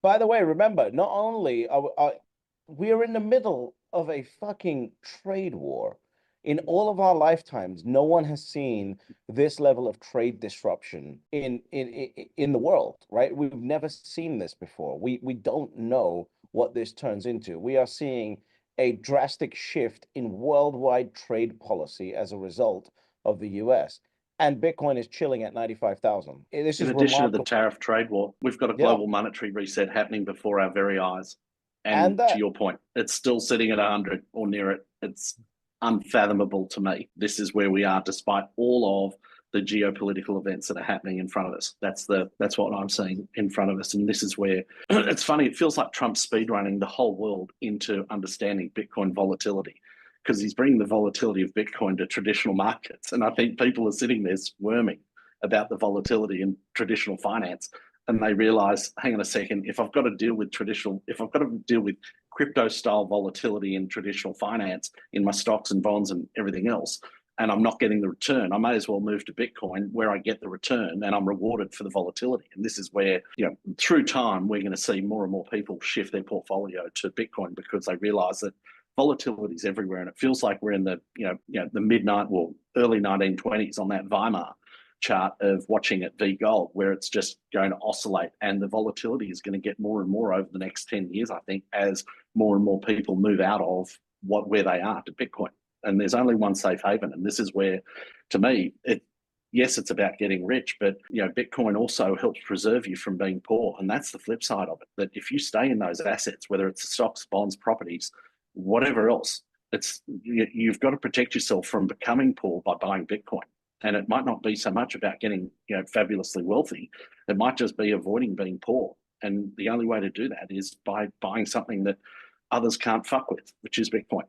By the way, remember, not only we're in the middle of a fucking trade war. In all of our lifetimes, no one has seen this level of trade disruption in the world, right? We've never seen this before. We don't know what this turns into. We are seeing a drastic shift in worldwide trade policy as a result of the US. And Bitcoin is chilling at 95,000. This In is addition to the remarkable. tariff trade war, we've got a Yeah. global monetary reset happening before our very eyes. And And to that your point, it's still sitting at 100 or near it. It's unfathomable to me. This is where we are, despite all of the geopolitical events that are happening in front of us. That's what I'm seeing in front of us, and this is where it's funny. It feels like Trump's speedrunning the whole world into understanding Bitcoin volatility because he's bringing the volatility of Bitcoin to traditional markets, and I think people are sitting there squirming about the volatility in traditional finance, and they realize, hang on a second, if I've got to deal with crypto style volatility in traditional finance in my stocks and bonds and everything else, and I'm not getting the return, I may as well move to Bitcoin where I get the return and I'm rewarded for the volatility. And this is where, through time, we're going to see more and more people shift their portfolio to Bitcoin because they realize that volatility is everywhere. And it feels like we're in the midnight, well, early 1920s on that Weimar chart of watching it v gold, where it's just going to oscillate, and the volatility is going to get more and more over the next 10 years, I think, as more and more people move out of where they are to Bitcoin. And there's only one safe haven, and this is where, to me, yes, it's about getting rich, but Bitcoin also helps preserve you from being poor, and that's the flip side of it. That if you stay in those assets, whether it's stocks, bonds, properties, whatever else, you've got to protect yourself from becoming poor by buying Bitcoin. And it might not be so much about getting fabulously wealthy. It might just be avoiding being poor. And the only way to do that is by buying something that others can't fuck with, which is Bitcoin.